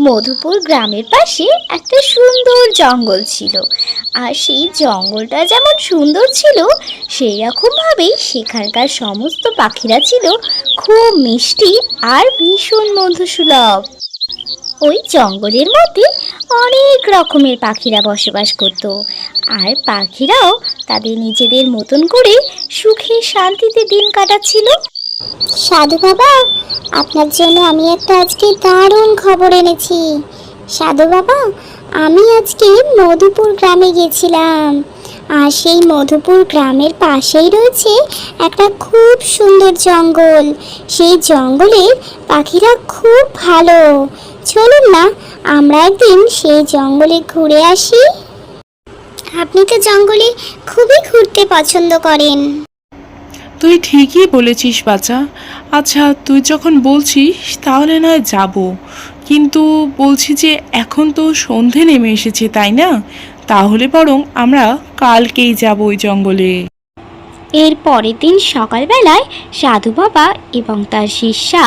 মধুপুর গ্রামের পাশে একটা সুন্দর জঙ্গল ছিল। আর সেই জঙ্গলটা যেমন সুন্দর ছিল, সেই রকমভাবেই সেখানকার সমস্ত পাখিরা ছিল খুব মিষ্টি আর ভীষণ বন্ধুসুলভ। ওই জঙ্গলের মধ্যে অনেক রকমের পাখিরা বসবাস করত। আর পাখিরাও তাদের নিজেদের মতন করে সুখে শান্তিতে দিন কাটাচ্ছিল। সাধু বাবা, আপনার জন্য আমি একটা আজকে দারুণ খবর এনেছি। সাধু বাবা, আমি আজকে মধুপুর গ্রামে গেছিলাম। আর সেই মধুপুর গ্রামের পাশেই রয়েছে একটা খুব সুন্দর জঙ্গল। সেই জঙ্গলের পাখিরা খুব ভালো। চলুন না, আমরা একদিন সেই জঙ্গলে ঘুরে আসি। আপনি তো জঙ্গলে খুবই ঘুরতে পছন্দ করেন। তুই ঠিকই বলেছিস বাছা। আচ্ছা, তুই যখন বলছিস তাহলে নয় যাব, কিন্তু বলছি যে এখন তো সন্ধে নেমে এসেছে, তাই না? তাহলে বরং আমরা কালকেই যাব ওই জঙ্গলে। এর পরের দিন সকালবেলায় সাধু বাবা এবং তার শিষ্যা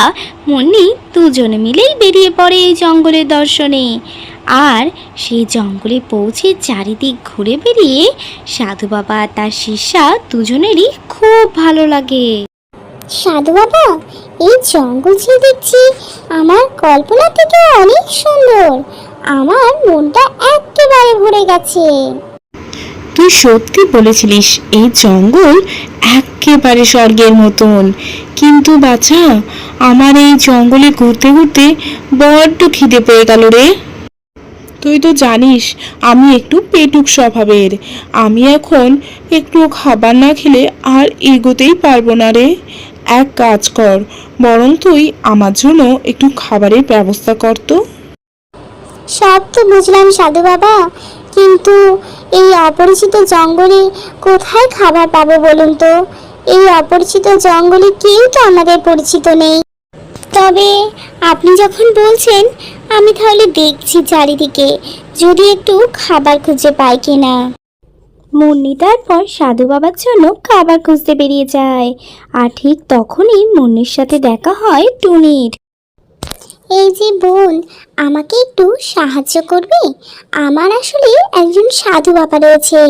মুন্নি দুজনে মিলেই বেরিয়ে পড়ে এই জঙ্গলের দর্শনে। আর সেই জঙ্গলে পৌঁছে চারিদিক ঘুরে বেরিয়ে সাধু বাবা আর তার শিষ্যা দুজনেরই খুব ভালো লাগে। সাধু বাবা, এই জঙ্গল যে দেখছি আমার কল্পনা থেকে অনেক সুন্দর। আমার মনটা একেবারে ভরে গেছে। তুই সত্যি বলেছিলিস, এই জঙ্গল একেবারে স্বর্গের মতন। কিন্তু বাছা, আমার এই জঙ্গলে ঘুরতে ঘুরতে বড্ড খিদে পেয়ে গেল রে। তুই তো জানিস আমি একটু পেটুক স্বভাবের। আমি এখন একটু খাবার না খেলে আর এগোতেই পারবো না রে। এক কাজ কর, বরং তুই আমার জন্য একটু খাবারের ব্যবস্থা কর তো। সব তো বুঝলাম সাধু বাবা, কিন্তু এই অপরিচিত জঙ্গলে কোথায় খাবার পাবো বলুন তো? এই অপরিচিত জঙ্গলে কেউ তো আমাদের পরিচিত নেই। তবে আপনি যখন বলছেন, আমি তাহলে দেখছি চারিদিকে যদি একটু খাবার খুঁজে পাই কিনা। মুন্নি তারপর সাধু বাবার জন্য খাবার খুঁজতে বেরিয়ে যায়। আর ঠিক তখনই মুন্নির সাথে দেখা হয় টুনির। এই যে বোন, আমাকে একটু সাহায্য করবে? আমার আসলে একজন সাধু বাবা রয়েছে,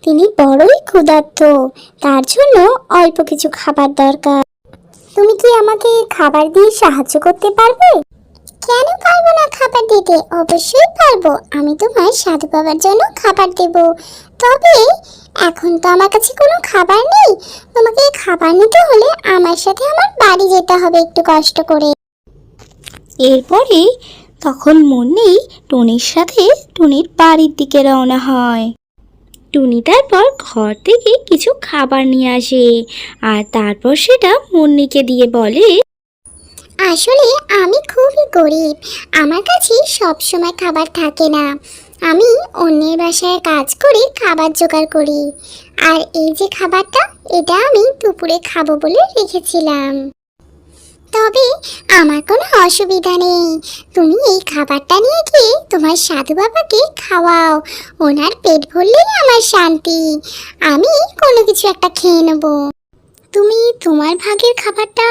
তিনি বড়ই ক্ষুধার্ত। তার জন্য অল্প কিছু খাবার দরকার। তুমি কি আমাকে খাবার দিয়ে সাহায্য করতে পারবে? কেন পারবো না খাবার দিতে? অবশ্যই পারবো। আমি তোমার সাধু বাবার জন্য খাবার দেব। তবে এখন তো আমার কাছে কোনো খাবার নেই। তোমাকে খাবার নিতে হলে আমার সাথে আমার বাড়ি যেতে হবে একটু কষ্ট করে। এরপরে তখন মুন্নি টুনির সাথে টুনির বাড়ির দিকে রওনা হয়। টুনি তারপর ঘর থেকে কিছু খাবার নিয়ে আসে আর তারপর সেটা মুন্নিকে দিয়ে বলে, আসলে আমি খুবই গরিব, আমার কাছে সব সময় খাবার থাকে না। আমি অন্যের বাসায় কাজ করে খাবার জোগাড় করি। আর এই যে খাবারটা, এটা আমি দুপুরে খাবো বলে রেখেছিলাম। তবে আমার কোনো অসুবিধা নেই। তুমি এই খাবারটা নিয়ে গিয়ে তোমার সাধু বাবাকে খাওয়াও। ওনার পেট ভরলেই আমার শান্তি। আমি কোনো কিছু একটা খেয়ে নেব। তুমি তোমার ভাগের খাবারটা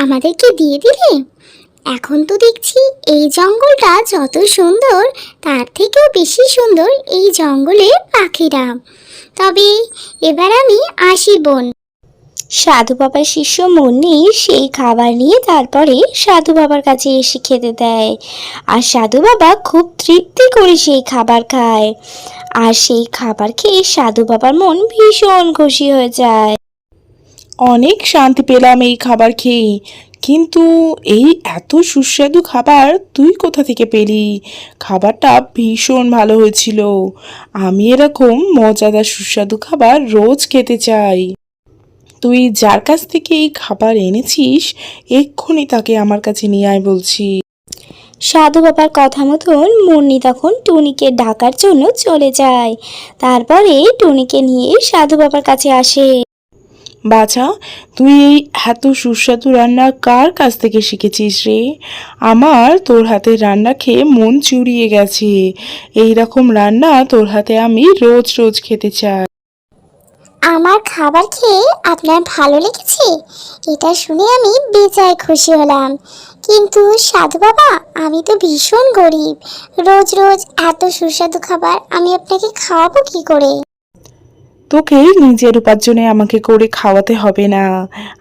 আমাদেরকে দিয়ে দিলে। এখন তো দেখছি এই জঙ্গলটা যত সুন্দর, তার থেকেও বেশি সুন্দর এই জঙ্গলের পাখিরা। তবে এবার আমি আসি বোন। সাধু বাবার শিষ্য মুন্নি সেই খাবার নিয়ে তারপরে সাধু বাবার কাছে এসে খেতে দেয়। আর সাধু বাবা খুব তৃপ্তি করে সেই খাবার খায়। আর সেই খাবার খেয়ে সাধু বাবার মন ভীষণ খুশি হয়ে যায়। অনেক শান্তি পেলাম এই খাবার খেয়ে, কিন্তু এই এত সুস্বাদু খাবার তুই কোথা থেকে পেলি? খাবারটা ভীষণ ভালো হয়েছিল। আমি এরকম মজাদার সুস্বাদু খাবার রোজ খেতে চাই। তুই যার কাছ থেকে এই খাবার এনেছিস, এক্ষুনি তাকে আমার কাছে নিয়ে আয় বলছি। সাধু বাবার কথা মতন মুন্নি তখন টুনিকে ডাকার জন্য চলে যায়। তারপরে টুনিকে নিয়ে সাধু বাবার কাছে আসে। বাছা, তুই এই এত সুস্বাদু রান্না কার কাছ থেকে শিখেছিস রে? আমার তোর হাতের রান্না খেয়ে মন চুরিয়ে গেছে। এই রকম রান্না তোর হাতে আমি রোজ রোজ খেতে চাই। আমার খাবার খেয়ে আপনার ভালো লেগেছে? এটা শুনে আমি বেজায় খুশি হলাম। কিন্তু সাধু বাবা, আমি তো ভীষণ গরিব। রোজ রোজ এত সুস্বাদু খাবার আমি আপনাকে খাওয়াবো কি করে? তোকে নিজের উপার্জনে আমাকে করে খাওয়াতে হবে না,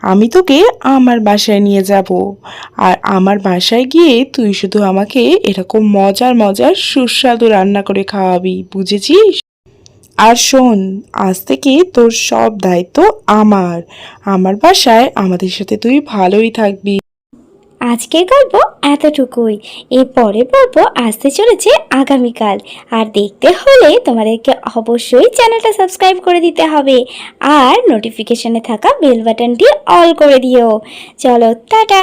আমি তোকে আমার বাসায় নিয়ে যাব। আর আমার বাসায় গিয়ে তুই শুধু আমাকে এরকম মজার মজার সুস্বাদু রান্না করে খাওয়াবি, বুঝেছিস? আর শোন, আজ থেকে তোর সব দায়িত্ব আমার। আমার বাসায় আমাদের সাথে তুই ভালোই থাকবি। আজকের গল্প এতটুকুই। এর পরের পর্ব আসতে চলেছে আগামীকাল। আর দেখতে হলে তোমাদেরকে অবশ্যই চ্যানেলটা সাবস্ক্রাইব করে দিতে হবে আর নোটিফিকেশনে থাকা বেল বাটনটি অল করে দিও। চলো, টাটা।